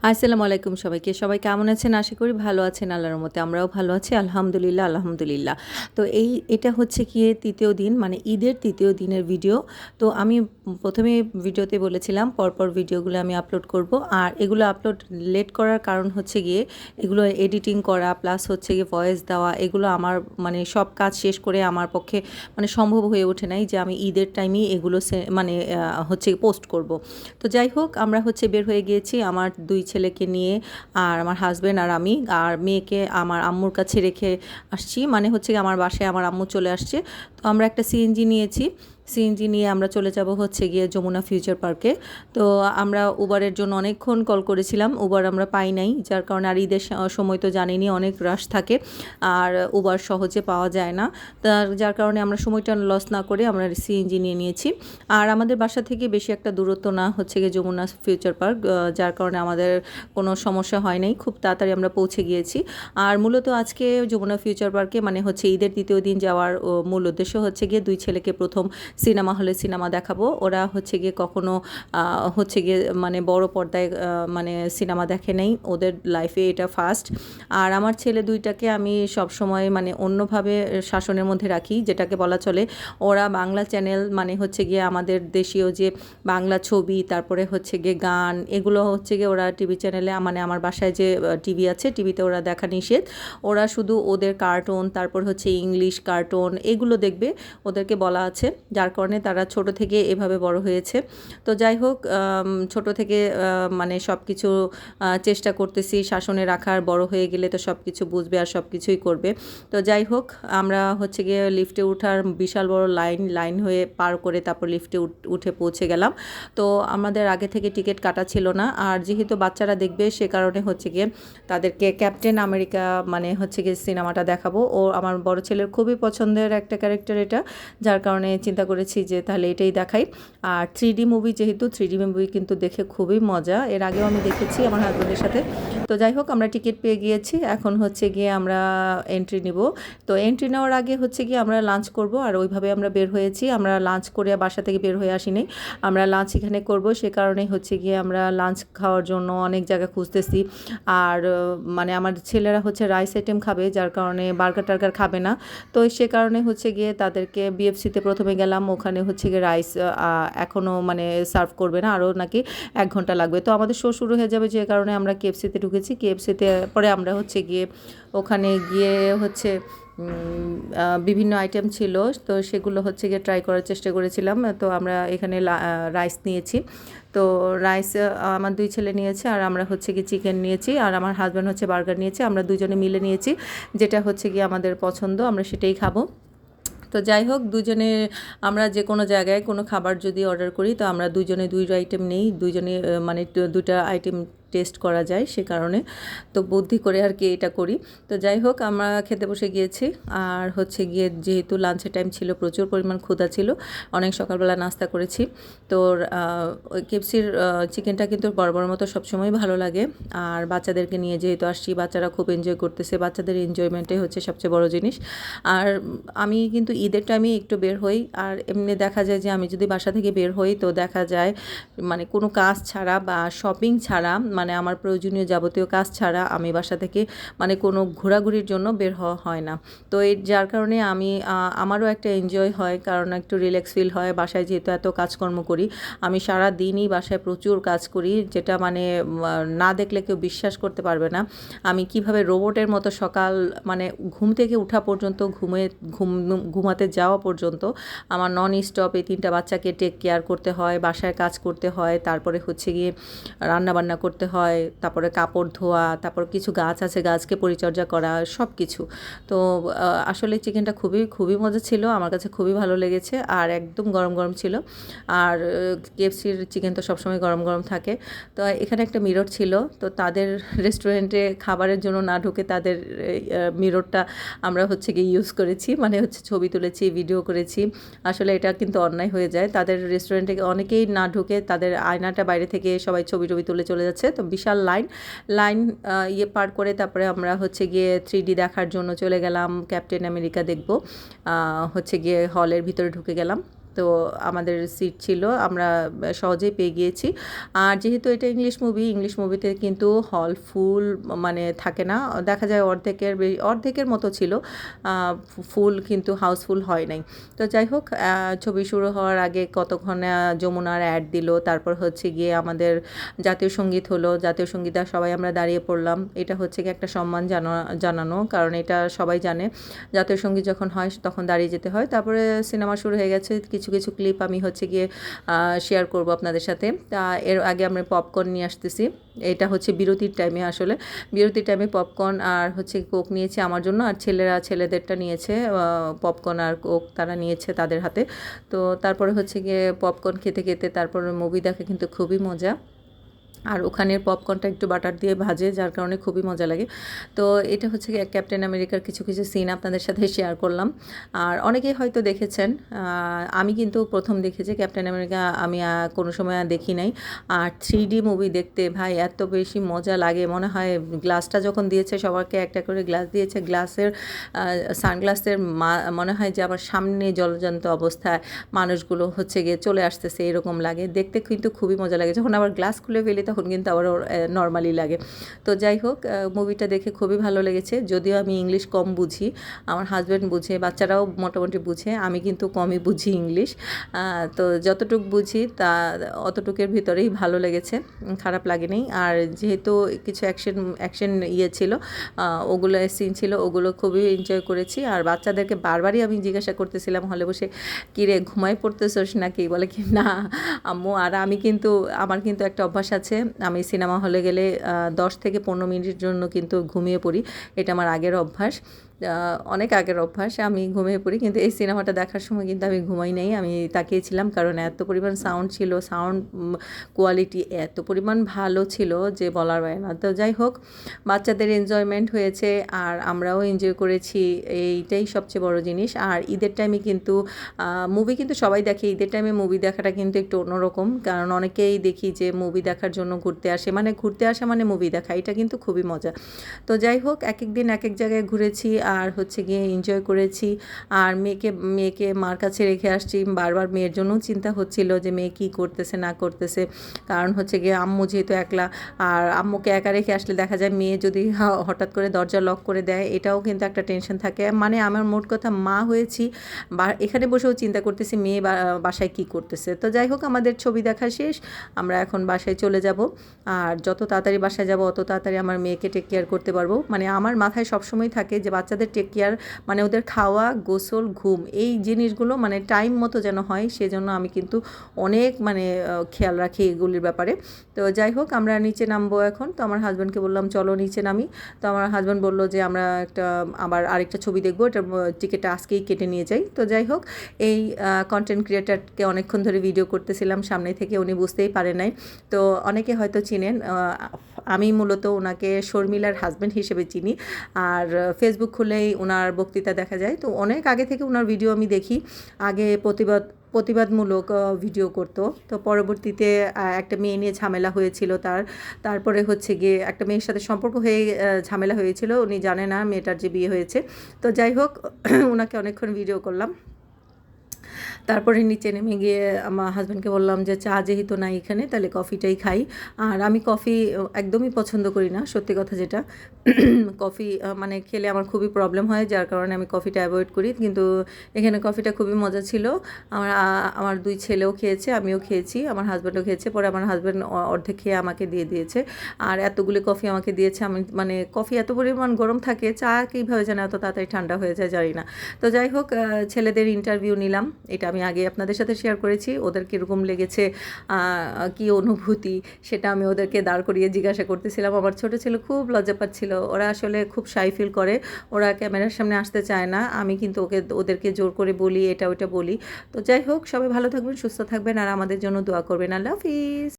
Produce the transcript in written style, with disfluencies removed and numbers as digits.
আসসালামু আলাইকুম সবাইকে। সবাই কেমন আছেন? আশা করি ভালো আছেন আল্লাহর রহমতে। আমরাও ভালো আছি আলহামদুলিল্লাহ, আলহামদুলিল্লাহ। তো এটা হচ্ছে গিয়ে ৩য় দিন মানে ঈদের ৩য় দিনের ভিডিও। তো আমি ১ম এ ভিডিওতে বলেছিলাম পরপর ভিডিওগুলো আমি আপলোড করব। আর এগুলো আপলোড লেট করার কারণ হচ্ছে গিয়ে এগুলো এডিটিং করা প্লাস হচ্ছে গিয়ে ভয়েস দেওয়া এগুলো আমার মানে সব কাজ শেষ করে আমার পক্ষে মানে সম্ভব হয়ে ওঠে নাই যে আমি ঈদের টাইমেই এগুলো মানে হচ্ছে পোস্ট করব। তো যাই হোক আমরা হচ্ছে বের হয়ে গিয়েছি আমার ২ ছেলেকে নিয়ে আর আমার হাসব্যান্ড আর আমি আর মেয়েকে আমার আম্মুর কাছে রেখে আসছি মানে হচ্ছে গিয়ে আমার বাসায় আমার আম্মু চলে আসছে। তো আমরা একটা সিএনজি নিয়েছি। সিএনজি নিয়ে আমরা চলে যাব হচ্ছে গিয়ে যমুনা ফিউচার পার্কে। তো আমরা উবারের জন্য অনেকক্ষণ কল করেছিলাম, উবার আমরা পাই নাই, যার কারণে আর ঈদের সময় তো জানেনই অনেক রাশ থাকে আর উবার সহজে পাওয়া যায় না। যার কারণে আমরা সময়টা লস না করে আমরা সিএনজি নিয়ে নিয়েছি। আর আমাদের বাসা থেকে বেশি একটা দূরত্ব না হচ্ছে গিয়ে যমুনা ফিউচার পার্ক, যার কারণে আমাদের কোনো সমস্যা হয় নাই, খুব তাড়াতাড়ি আমরা পৌঁছে গিয়েছি। আর মূলত আজকে যমুনা ফিউচার পার্কে মানে হচ্ছে ঈদের ২য় দিন যাওয়ার মূল উদ্দেশ্য হচ্ছে গিয়ে ২ ছেলেকে প্রথম সিনেমা হলে সিনেমা দেখাবো। ওরা হচ্ছে গিয়ে কখনো হচ্ছে গিয়ে মানে বড় পর্দায় মানে সিনেমা দেখে নেই, ওদের লাইফে এটা ফার্স্ট। আর আমার ছেলে ২টাকে আমি সবসময় মানে অন্যভাবে শাসনের মধ্যে রাখি, যেটাকে বলা চলে ওরা বাংলা চ্যানেল মানে হচ্ছে গিয়ে আমাদের দেশীয় যে বাংলা ছবি তারপরে হচ্ছে গিয়ে গান এগুলো হচ্ছে গিয়ে ওরা টিভি চ্যানেলে মানে আমার বাসায় যে টিভি আছে টিভিতে ওরা দেখা নিষেধ। ওরা শুধু ওদের কার্টুন তারপর হচ্ছে ইংলিশ কার্টুন এগুলো দেখবে, ওদেরকে বলা আছে, যার কারণে তারা ছোট থেকে এভাবে বড় হয়েছে। তো যাই হোক ছোট থেকে মানে সব কিছু চেষ্টা করতেছি শাসনে রাখার, বড় হয়ে গেলে তো সব কিছু বুঝবে আর সব কিছুই করবে। তো যাই হোক আমরা হচ্ছে গিয়ে লিফটে ওঠার বিশাল বড় লাইন হয়ে পার করে তারপর লিফটে উঠে পৌঁছে গেলাম। তো আমাদের আগে থেকে টিকিট কাটা ছিল না, আর যেহেতু বাচ্চারা দেখবে সে কারণে হচ্ছে গিয়ে তাদেরকে ক্যাপ্টেন আমেরিকা মানে হচ্ছে গিয়ে সিনেমাটা দেখাবো। ও আমার বড় ছেলের খুবই পছন্দের একটা ক্যারেক্টার এটা, যার কারণে চিন্তা করেছি যে তাহলে এটাই দেখাই। আর 3D মুভি, যেহেতু 3D মুভি কিন্তু দেখে খুবই মজা, এর আগেও আমি দেখেছি আমার হাজব্যান্ডের সাথে। তো যাই হোক আমরা টিকিট পেয়ে গিয়েছি, এখন হচ্ছে গিয়ে আমরা এন্ট্রি নিব। তো এন্ট্রি নেওয়ার আগে হচ্ছে গিয়ে আমরা লাঞ্চ করব, আর ওইভাবে আমরা বের হয়েছি। আমরা লাঞ্চ করে বাসা থেকে বের হয়ে আসিনি, আমরা লাঞ্চ এখানে করব, সে কারণেই হচ্ছে গিয়ে আমরা লাঞ্চ খাওয়ার জন্য অনেক জায়গা খুঁজতেছি। আর মানে আমার ছেলেরা হচ্ছে রাইস আইটেম খাবে, যার কারণে বার্গার টার্গার খাবে না। তো সে কারণে হচ্ছে গিয়ে তাদেরকে বিএফসিতে প্রথমে গেলাম, ওখানে হচ্ছে গিয়ে রাইস এখনও মানে সার্ভ করবে না, আরও নাকি ১ ঘন্টা লাগবে। তো আমাদের শো শুরু হয়ে যাবে, যে কারণে আমরা কেএফসিতে ঢুকেছি। কেএফসিতে পরে আমরা হচ্ছে গিয়ে ওখানে গিয়ে হচ্ছে বিভিন্ন আইটেম ছিল, তো সেগুলো হচ্ছে গিয়ে ট্রাই করার চেষ্টা করেছিলাম। তো আমরা এখানে রাইস নিয়েছি। তো রাইস আমার ২ ছেলে নিয়েছে, আর আমরা হচ্ছে গিয়ে চিকেন নিয়েছি, আর আমার হাজব্যান্ড হচ্ছে বার্গার নিয়েছে। আমরা দুজনে মিলে নিয়েছি, যেটা হচ্ছে গিয়ে আমাদের পছন্দ, আমরা সেটাই খাবো। তো যাই হোক দুজনে আমরা যে কোনো জায়গায় কোনো খাবার যদি অর্ডার করি তো আমরা দুজনে ২ আইটেম নেই, দুজনে মানে ২টা আইটেম টেস্ট করা যায়, সে কারণে তো বুদ্ধি করে আর কি এটা করি। তো যাই হোক আমরা খেতে বসে গিয়েছি, আর হচ্ছে গিয়ে যেহেতু লাঞ্চের টাইম ছিল প্রচুর পরিমাণ ক্ষুধা ছিল, অনেক সকালবেলা নাস্তা করেছি। তো ওই কেএফসির চিকেনটা কিন্তু বরাবর মতো সবসময় ভালো লাগে। আর বাচ্চাদেরকে নিয়ে যেহেতু আসছি, বাচ্চারা খুব এনজয় করতেছে, বাচ্চাদের এনজয়মেন্টটাই হচ্ছে সবচেয়ে বড় জিনিস। আর আমি কিন্তু ঈদের টাইমে একটু বের হই, আর এমনি দেখা যায় যে আমি যদি বাসা থেকে বের হই তো দেখা যায় মানে কোনো কাজ ছাড়া বা শপিং ছাড়া মানে আমার প্রয়োজনীয় যাবতীয় কাজ ছাড়া আমি বাসা থেকে মানে কোনো ঘোরাঘুরির জন্য বের হওয়া হয় না। তো যার কারণে আমি আমারও একটা এনজয় হয়, কারণ একটু রিল্যাক্স ফিল হয়। বাসায় যেহেতু এত কাজকর্ম করি, আমি সারা দিনই বাসায় প্রচুর কাজ করি, যেটা মানে না দেখলে কেউ বিশ্বাস করতে পারবে না আমি কিভাবে রোবটের মতো সকাল মানে ঘুম থেকে ওঠা পর্যন্ত ঘুমাতে যাওয়া পর্যন্ত আমার নন স্টপ এই 3টা বাচ্চাকে টেক কেয়ার করতে হয়, বাসায় কাজ করতে হয়, তারপরে হচ্ছে গিয়ে রান্নাবান্না করতে হয়, তারপরে কাপড় ধোয়া, তারপর কিছু গাছ আছে গাছকে পরিচর্যা করা, সব কিছু। তো আসলে চিকেনটা খুবই খুবই মজা ছিল, আমার কাছে খুবই ভালো লেগেছে, আর একদম গরম গরম ছিল। আর কেএফসির চিকেন তো সবসময় গরম গরম থাকে। তো এখানে একটা মিরর ছিল, তো তাদের রেস্টুরেন্টে খাবারের জন্য না ঢুকে তাদের মিররটা আমরা হচ্ছে গিয়ে ইউজ করেছি, মানে হচ্ছে ছবি তুলেছি, ভিডিও করেছি। আসলে এটা কিন্তু অন্যায় হয়ে যায়, তাদের রেস্টুরেন্টে অনেকেই না ঢুকে তাদের আয়নাটা বাইরে থেকে সবাই ছবি তুলে চলে যাচ্ছে। তো বিশাল লাইন পার করে তারপরে আমরা হচ্ছে গিয়ে 3D দেখার জন্য চলে গেলাম, ক্যাপ্টেন আমেরিকা দেখব, হচ্ছে গিয়ে হলের ভিতরে ঢুকে গেলাম। তো আমাদের সিট ছিল, আমরা সহজেই পেয়ে গিয়েছি। আর যেহেতু এটা ইংলিশ মুভিতে কিন্তু হল ফুল মানে থাকে না, দেখা যায় অর্ধেকের মতো ছিল, ফুল কিন্তু হাউসফুল হয় নাই। তো যাই হোক, ছবি শুরু হওয়ার আগে কতক্ষণ যমুনার অ্যাড দিল, তারপর হচ্ছে গিয়ে আমাদের জাতীয় সঙ্গীত হলো, জাতীয় সঙ্গীতে সবাই আমরা দাঁড়িয়ে পড়লাম। এটা হচ্ছে কি একটা সম্মান জানানো, কারণ এটা সবাই জানে জাতীয় সঙ্গীত যখন হয় তখন দাঁড়িয়ে যেতে হয়। তারপরে সিনেমা শুরু হয়ে গেছে, কিছু কিছু ক্লিপ আমি হচ্ছে গিয়ে শেয়ার করব আপনাদের সাথে। তা এর আগে আমরা পপকর্ন নিয়ে আসতেছি, এটা হচ্ছে বিরতির টাইমে, আসলে বিরতির টাইমে পপকর্ন আর হচ্ছে কোক নিয়েছে আমার জন্য, আর ছেলেদেরটা নিয়েছে পপকর্ন আর কোক, তারা নিয়েছে তাদের হাতে। তো তারপরে হচ্ছে গিয়ে পপকর্ন খেতে খেতে তারপরে মুভি দেখা কিন্তু খুবই মজা। আর ওখানের পপকর্নটা একটু বাটার দিয়ে ভাজে, যার কারণে খুবই মজা লাগে। তো এটা হচ্ছে ক্যাপ্টেন আমেরিকার কিছু কিছু সিন আপনাদের সাথে শেয়ার করলাম। আর অনেকেই হয়তো দেখেছেন, আমি কিন্তু প্রথম দেখেছি ক্যাপ্টেন আমেরিকা, আমি কোনো সময় দেখি নাই। আর 3D মুভি দেখতে ভাই এত বেশি মজা লাগে, মনে হয় গ্লাসটা যখন দিয়েছে সবাইকে একটা করে গ্লাস দিয়েছে, গ্লাসের সানগ্লাসের মনে হয় যে আবার সামনে জলজন্ত অবস্থায় মানুষগুলো হচ্ছে গিয়ে চলে আসতেছে, এরকম লাগে দেখতে, কিন্তু খুবই মজা লাগে। যখন আবার গ্লাস খুলে ফেলি তখন কিন্তু আবার নর্মালি লাগে। তো যাই হোক, মুভিটা দেখে খুবই ভালো লেগেছে। যদিও আমি ইংলিশ কম বুঝি, আমার হাজব্যান্ড বুঝে, বাচ্চারাও মোটামুটি বুঝে, আমি কিন্তু কমই বুঝি ইংলিশ। তো যতটুক বুঝি তা অতটুকের ভিতরেই ভালো লেগেছে, খারাপ লাগেনি। আর যেহেতু কিছু অ্যাকশন ছিল, ওগুলো সিন ছিল, ওগুলো খুবই এনজয় করেছি। আর বাচ্চাদেরকে বারবারই আমি জিজ্ঞাসা করতেছিলাম হলে বসে, কিরে ঘুমাই পড়তেছস নাকি, বলে কি না আম্মু। আর আমার কিন্তু একটা অভ্যাস আছে, আমি সিনেমা হলে গেলে 10 থেকে 15 মিনিটের জন্য কিন্তু ঘুমিয়ে পড়ি, এটা আমার আগের অভ্যাস, অনেক আগের অভ্যাস, আমি ঘুমিয়ে পড়ি। কিন্তু এই সিনেমাটা দেখার সময় কিন্তু আমি ঘুমাই নাই, আমি তাকিয়েছিলাম, কারণ এত পরিমাণ সাউন্ড ছিল, সাউন্ড কোয়ালিটি এত পরিমাণ ভালো ছিল যে বলার বাইরে না। তো যাই হোক, বাচ্চাদের এনজয়মেন্ট হয়েছে আর আমরাও এনজয় করেছি, এইটাই সবচেয়ে বড় জিনিস। আর ঈদের টাইমে কিন্তু মুভি কিন্তু সবাই দেখে, ঈদের টাইমে মুভি দেখাটা কিন্তু একটু অন্যরকম, কারণ অনেকেই দেখি যে মুভি দেখার জন্য ঘুরতে আসে মানে মুভি দেখা, এটা কিন্তু খুবই মজা। তো যাই হোক, এক এক দিন এক এক জায়গায় ঘুরেছি আর হচ্ছে গিয়ে এনজয় করেছি। আর মেয়েকে মার কাছে রেখে আসছি, বারবার মেয়ের জন্যও চিন্তা হচ্ছিল যে মেয়ে কী করতেছে না করতেছে, কারণ হচ্ছে গিয়ে আম্মু যেহেতু একলা, আর আম্মুকে একা রেখে আসলে দেখা যায় মেয়ে যদি হঠাৎ করে দরজা লক করে দেয়, এটাও কিন্তু একটা টেনশন থাকে। মানে আমার মোট কথা মা হয়েছি বা এখানে বসেও চিন্তা করতেছি মেয়ে বাসায় কী করতেছে। তো যাই হোক, আমাদের ছবি দেখা শেষ, আমরা এখন বাসায় চলে যাব। আর যত তাড়াতাড়ি বাসায় যাব অত তাড়াতাড়ি আমার মেয়েকে টেক কেয়ার করতে পারবো। মানে আমার মাথায় সবসময় থাকে যে বাচ্চাদের টেক কেয়ার মানে ওদের খাওয়া, গোসল, ঘুম, এই জিনিসগুলো মানে টাইম মতো যেন হয়, সেজন্য আমি কিন্তু অনেক মানে খেয়াল রাখি এগুলির ব্যাপারে। তো যাই হোক, আমরা নিচে নামবো এখন। তো আমার হাজব্যান্ডকে বললাম চলো নিচে নামি। তো আমার হাজব্যান্ড বললো যে আমরা আবার আরেকটা ছবি দেখবো, এটার টিকিটটা আজকেই কেটে নিয়ে যাই। তো যাই হোক, এই কন্টেন্ট ক্রিয়েটারকে অনেকক্ষণ ধরে ভিডিও করতেছিলাম সামনে থেকে, উনি বুঝতেই পারে নাই। তো অনেকে হয়তো চিনেন, আমি মূলত ওনাকে শর্মিলার হাজব্যান্ড হিসেবে চিনি। আর ফেসবুক খুলেই ওনার বক্তৃতা দেখা যায়, তো অনেক আগে থেকে ওনার ভিডিও আমি দেখি। আগে প্রতিবাদমূলক ভিডিও করতো, তো পরবর্তীতে একটা মেয়ে নিয়ে ঝামেলা হয়েছিল তারপরে হচ্ছে গিয়ে একটা মেয়ের সাথে সম্পর্ক হয়ে ঝামেলা হয়েছিল, উনি জানে না মেয়েটার যে বিয়ে হয়েছে। তো যাই হোক, ওনাকে অনেকক্ষণ ভিডিও করলাম। তারপরে নিচে নেমে গিয়ে আমার হাজব্যান্ডকে বললাম যে চা যেহেতু নাই এখানে, তাহলে কফিটাই খাই। আর আমি কফি একদমই পছন্দ করি না, সত্যি কথা যেটা। কফি মানে খেলে আমার খুবই প্রবলেম হয়, যার কারণে আমি কফিটা অ্যাভয়েড করি। কিন্তু এখানে কফিটা খুবই মজা ছিল। আমার 2 ছেলেও খেয়েছে, আমিও খেয়েছি, আমার হাজব্যান্ডও খেয়েছে। পরে আমার হাজব্যান্ড অর্ধেক খেয়ে আমাকে দিয়ে দিয়েছে। আর এতগুলি কফি আমাকে দিয়েছে। আমি মানে কফি এত পরিমাণ গরম থাকে, চা কীভাবে যেন এত তাড়াতাড়ি ঠান্ডা হয়ে যায় জানি না। তো যাই হোক, ছেলেদের ইন্টারভিউ নিলাম, এটা আমি আগে আপনাদের সাথে শেয়ার করেছি। ওদের কীরকম লেগেছে, কী অনুভূতি, সেটা আমি ওদেরকে দাঁড় করিয়ে জিজ্ঞাসা করতেছিলাম। আমার ছোটো ছেলে খুব লজ্জা পাচ্ছিল, ওরা আসলে খুব শাই ফিল করে, ওরা ক্যামেরার সামনে আসতে চায় না। আমি কিন্তু ওদেরকে জোর করে বলি, এটা ওটা বলি। তো যাই হোক, সবাই ভালো থাকবেন, সুস্থ থাকবেন, আর আমাদের জন্য দোয়া করবেন। আল্লাহ হাফিজ।